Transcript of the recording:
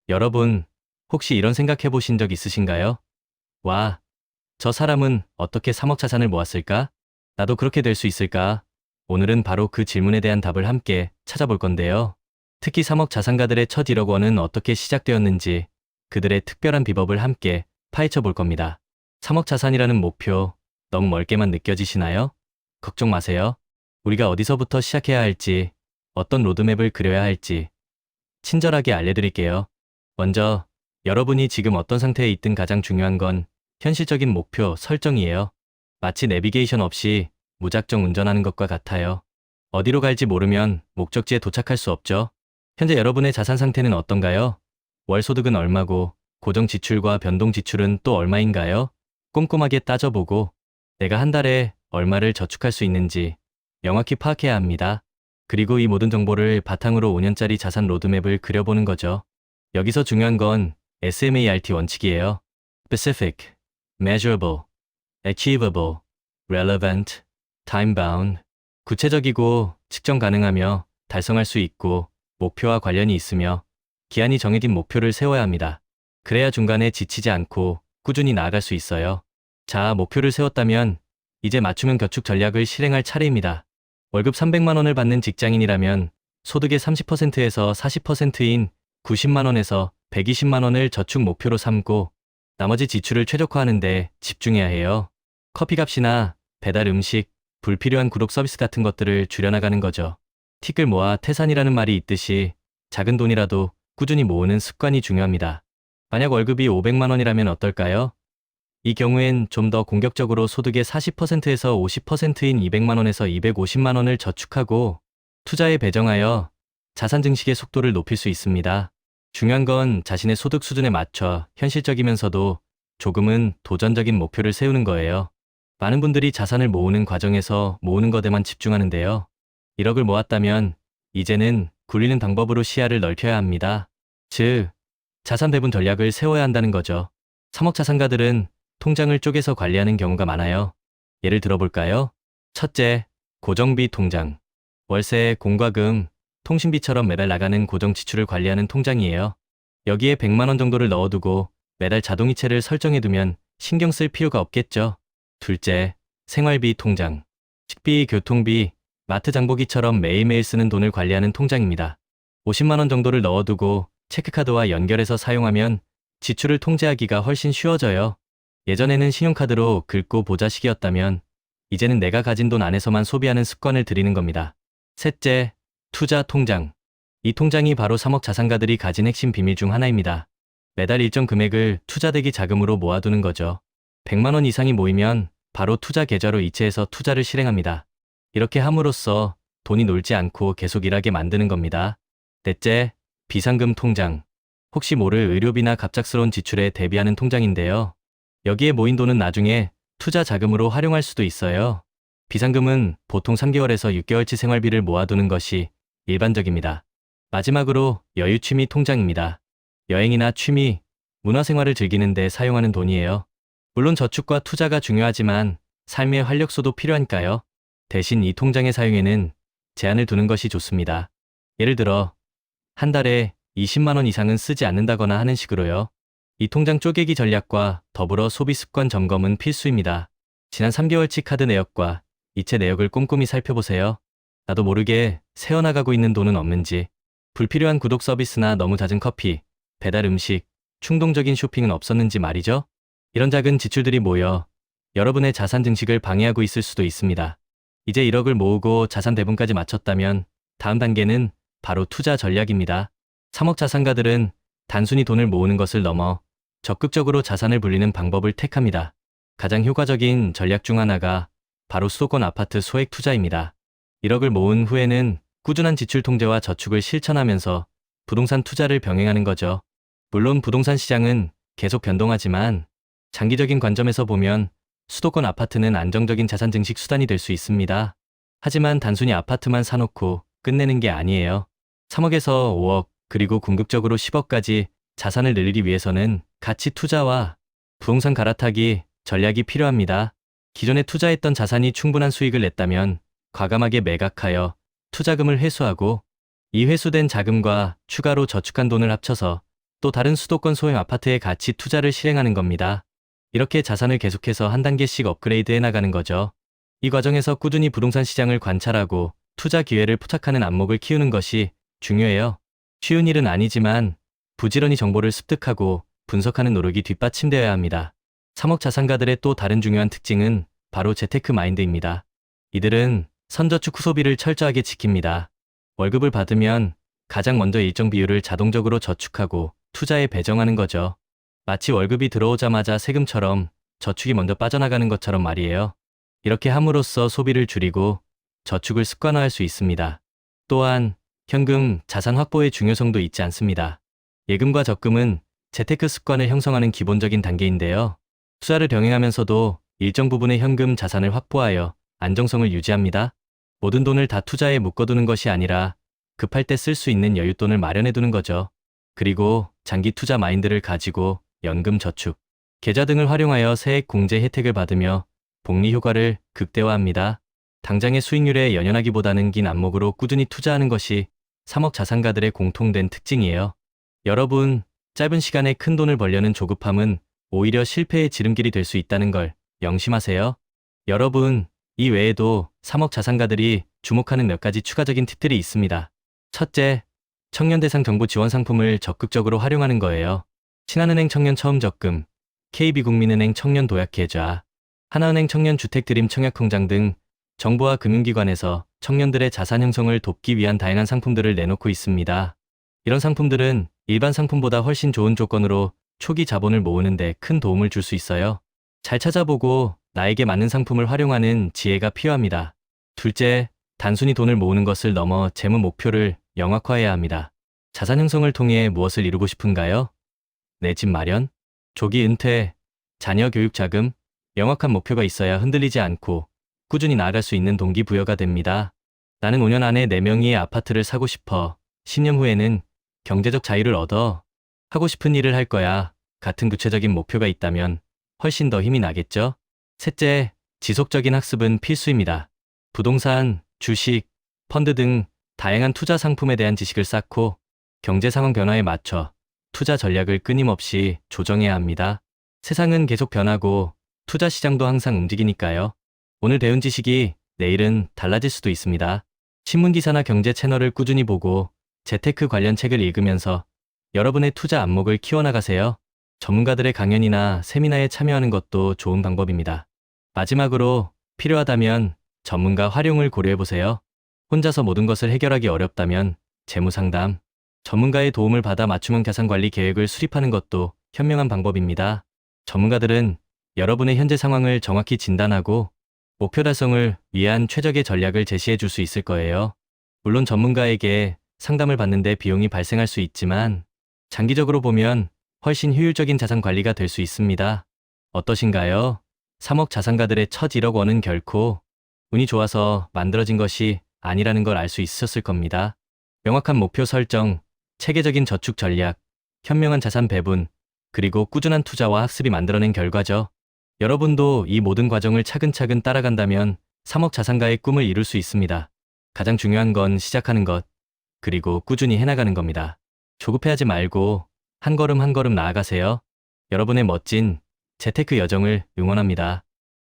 여러분, 혹시 이런 생각해 보신 적 있으신가요? 와, 저 사람은 어떻게 3억 자산을 모았을까? 나도 그렇게 될 수 있을까? 오늘은 바로 그 질문에 대한 답을 함께 찾아볼 건데요. 특히 3억 자산가들의 첫 1억 원은 어떻게 시작되었는지, 그들의 특별한 비법을 함께 파헤쳐 볼 겁니다. 3억 자산이라는 목표, 너무 멀게만 느껴지시나요? 걱정 마세요. 우리가 어디서부터 시작해야 할지, 어떤 로드맵을 그려야 할지, 친절하게 알려드릴게요. 먼저, 여러분이 지금 어떤 상태에 있든 가장 중요한 건 현실적인 목표 설정이에요. 마치 내비게이션 없이 무작정 운전하는 것과 같아요. 어디로 갈지 모르면 목적지에 도착할 수 없죠. 현재 여러분의 자산 상태는 어떤가요? 월 소득은 얼마고, 고정 지출과 변동 지출은 또 얼마인가요? 꼼꼼하게 따져보고 내가 한 달에 얼마를 저축할 수 있는지 명확히 파악해야 합니다. 그리고 이 모든 정보를 바탕으로 5년짜리 자산 로드맵을 그려보는 거죠. 여기서 중요한 건 SMART 원칙이에요. Specific, Measurable, Achievable, Relevant, Time-bound. 구체적이고 측정 가능하며 달성할 수 있고 목표와 관련이 있으며 기한이 정해진 목표를 세워야 합니다. 그래야 중간에 지치지 않고 꾸준히 나아갈 수 있어요. 자, 목표를 세웠다면 이제 맞춤형 저축 전략을 실행할 차례입니다. 월급 300만 원을 받는 직장인이라면 소득의 30%에서 40%인 90만 원에서 120만 원을 저축 목표로 삼고 나머지 지출을 최적화하는 데 집중해야 해요. 커피값이나 배달 음식, 불필요한 구독 서비스 같은 것들을 줄여나가는 거죠. 틱을 모아 태산이라는 말이 있듯이 작은 돈이라도 꾸준히 모으는 습관이 중요합니다. 만약 월급이 500만 원이라면 어떨까요? 이 경우엔 좀 더 공격적으로 소득의 40%에서 50%인 200만 원에서 250만 원을 저축하고 투자에 배정하여 자산 증식의 속도를 높일 수 있습니다. 중요한 건 자신의 소득 수준에 맞춰 현실적이면서도 조금은 도전적인 목표를 세우는 거예요. 많은 분들이 자산을 모으는 과정에서 모으는 것에만 집중하는데요. 1억을 모았다면 이제는 굴리는 방법으로 시야를 넓혀야 합니다. 즉, 자산 배분 전략을 세워야 한다는 거죠. 3억 자산가들은 통장을 쪼개서 관리하는 경우가 많아요. 예를 들어볼까요? 첫째, 고정비 통장. 월세, 공과금, 통신비처럼 매달 나가는 고정 지출을 관리하는 통장이에요. 여기에 100만 원 정도를 넣어두고 매달 자동이체를 설정해두면 신경 쓸 필요가 없겠죠. 둘째, 생활비 통장. 식비, 교통비, 마트 장보기처럼 매일매일 쓰는 돈을 관리하는 통장입니다. 50만 원 정도를 넣어두고 체크카드와 연결해서 사용하면 지출을 통제하기가 훨씬 쉬워져요. 예전에는 신용카드로 긁고 보자식이었다면 이제는 내가 가진 돈 안에서만 소비하는 습관을 들이는 겁니다. 셋째, 투자 통장. 이 통장이 바로 3억 자산가들이 가진 핵심 비밀 중 하나입니다. 매달 일정 금액을 투자대기 자금으로 모아두는 거죠. 100만 원 이상이 모이면 바로 투자 계좌로 이체해서 투자를 실행합니다. 이렇게 함으로써 돈이 놀지 않고 계속 일하게 만드는 겁니다. 넷째, 비상금 통장. 혹시 모를 의료비나 갑작스러운 지출에 대비하는 통장인데요. 여기에 모인 돈은 나중에 투자 자금으로 활용할 수도 있어요. 비상금은 보통 3개월에서 6개월치 생활비를 모아두는 것이 일반적입니다. 마지막으로 여유 취미 통장입니다. 여행이나 취미, 문화생활을 즐기는 데 사용하는 돈이에요. 물론 저축과 투자가 중요하지만 삶의 활력소도 필요하니까요. 대신 이 통장의 사용에는 제한을 두는 것이 좋습니다. 예를 들어 한 달에 20만 원 이상은 쓰지 않는다거나 하는 식으로요. 이 통장 쪼개기 전략과 더불어 소비 습관 점검은 필수입니다. 지난 3개월치 카드 내역과 이체 내역을 꼼꼼히 살펴보세요. 나도 모르게 새어나가고 있는 돈은 없는지, 불필요한 구독 서비스나 너무 잦은 커피, 배달 음식, 충동적인 쇼핑은 없었는지 말이죠. 이런 작은 지출들이 모여 여러분의 자산 증식을 방해하고 있을 수도 있습니다. 이제 1억을 모으고 자산 배분까지 마쳤다면 다음 단계는 바로 투자 전략입니다. 3억 자산가들은 단순히 돈을 모으는 것을 넘어 적극적으로 자산을 불리는 방법을 택합니다. 가장 효과적인 전략 중 하나가 바로 수도권 아파트 소액 투자입니다. 1억을 모은 후에는 꾸준한 지출 통제와 저축을 실천하면서 부동산 투자를 병행하는 거죠. 물론 부동산 시장은 계속 변동하지만 장기적인 관점에서 보면 수도권 아파트는 안정적인 자산 증식 수단이 될 수 있습니다. 하지만 단순히 아파트만 사놓고 끝내는 게 아니에요. 3억에서 5억, 그리고 궁극적으로 10억까지 자산을 늘리기 위해서는 가치 투자와 부동산 갈아타기 전략이 필요합니다. 기존에 투자했던 자산이 충분한 수익을 냈다면 과감하게 매각하여 투자금을 회수하고 이 회수된 자금과 추가로 저축한 돈을 합쳐서 또 다른 수도권 소형 아파트에 같이 투자를 실행하는 겁니다. 이렇게 자산을 계속해서 한 단계씩 업그레이드해 나가는 거죠. 이 과정에서 꾸준히 부동산 시장을 관찰하고 투자 기회를 포착하는 안목을 키우는 것이 중요해요. 쉬운 일은 아니지만 부지런히 정보를 습득하고 분석하는 노력이 뒷받침되어야 합니다. 3억 자산가들의 또 다른 중요한 특징은 바로 재테크 마인드입니다. 이들은 선저축 후소비를 철저하게 지킵니다. 월급을 받으면 가장 먼저 일정 비율을 자동적으로 저축하고 투자에 배정하는 거죠. 마치 월급이 들어오자마자 세금처럼 저축이 먼저 빠져나가는 것처럼 말이에요. 이렇게 함으로써 소비를 줄이고 저축을 습관화할 수 있습니다. 또한 현금 자산 확보의 중요성도 잊지 않습니다. 예금과 적금은 재테크 습관을 형성하는 기본적인 단계인데요. 투자를 병행하면서도 일정 부분의 현금 자산을 확보하여 안정성을 유지합니다. 모든 돈을 다 투자에 묶어두는 것이 아니라 급할 때 쓸 수 있는 여윳돈을 마련해두는 거죠. 그리고 장기 투자 마인드를 가지고 연금 저축, 계좌 등을 활용하여 세액 공제 혜택을 받으며 복리 효과를 극대화합니다. 당장의 수익률에 연연하기보다는 긴 안목으로 꾸준히 투자하는 것이 3억 자산가들의 공통된 특징이에요. 여러분, 짧은 시간에 큰 돈을 벌려는 조급함은 오히려 실패의 지름길이 될 수 있다는 걸 명심하세요. 여러분, 이 외에도 3억 자산가들이 주목하는 몇 가지 추가적인 팁들이 있습니다. 첫째, 청년 대상 정부 지원 상품을 적극적으로 활용하는 거예요. 신한은행 청년 처음 적금, KB국민은행 청년 도약 계좌, 하나은행 청년 주택 드림 청약통장 등 정부와 금융기관에서 청년들의 자산 형성을 돕기 위한 다양한 상품들을 내놓고 있습니다. 이런 상품들은 일반 상품보다 훨씬 좋은 조건으로 초기 자본을 모으는 데 큰 도움을 줄 수 있어요. 잘 찾아보고 나에게 맞는 상품을 활용하는 지혜가 필요합니다. 둘째, 단순히 돈을 모으는 것을 넘어 재무 목표를 영확화해야 합니다. 자산 형성을 통해 무엇을 이루고 싶은가요? 내 집 마련? 조기 은퇴? 자녀 교육 자금? 명확한 목표가 있어야 흔들리지 않고 꾸준히 나아갈 수 있는 동기부여가 됩니다. 나는 5년 안에 4명의 아파트를 사고 싶어. 10년 후에는 경제적 자유를 얻어. 하고 싶은 일을 할 거야. 같은 구체적인 목표가 있다면 훨씬 더 힘이 나겠죠? 셋째, 지속적인 학습은 필수입니다. 부동산, 주식, 펀드 등 다양한 투자 상품에 대한 지식을 쌓고 경제 상황 변화에 맞춰 투자 전략을 끊임없이 조정해야 합니다. 세상은 계속 변하고 투자 시장도 항상 움직이니까요. 오늘 배운 지식이 내일은 달라질 수도 있습니다. 신문기사나 경제 채널을 꾸준히 보고 재테크 관련 책을 읽으면서 여러분의 투자 안목을 키워나가세요. 전문가들의 강연이나 세미나에 참여하는 것도 좋은 방법입니다. 마지막으로 필요하다면 전문가 활용을 고려해보세요. 혼자서 모든 것을 해결하기 어렵다면 재무상담, 전문가의 도움을 받아 맞춤형 자산관리 계획을 수립하는 것도 현명한 방법입니다. 전문가들은 여러분의 현재 상황을 정확히 진단하고 목표 달성을 위한 최적의 전략을 제시해 줄 수 있을 거예요. 물론 전문가에게 상담을 받는데 비용이 발생할 수 있지만 장기적으로 보면 훨씬 효율적인 자산 관리가 될 수 있습니다. 어떠신가요? 3억 자산가들의 첫 1억 원은 결코 운이 좋아서 만들어진 것이 아니라는 걸 알 수 있으셨을 겁니다. 명확한 목표 설정, 체계적인 저축 전략, 현명한 자산 배분, 그리고 꾸준한 투자와 학습이 만들어낸 결과죠. 여러분도 이 모든 과정을 차근차근 따라간다면 3억 자산가의 꿈을 이룰 수 있습니다. 가장 중요한 건 시작하는 것, 그리고 꾸준히 해나가는 겁니다. 조급해하지 말고 한 걸음 한 걸음 나아가세요. 여러분의 멋진 재테크 여정을 응원합니다.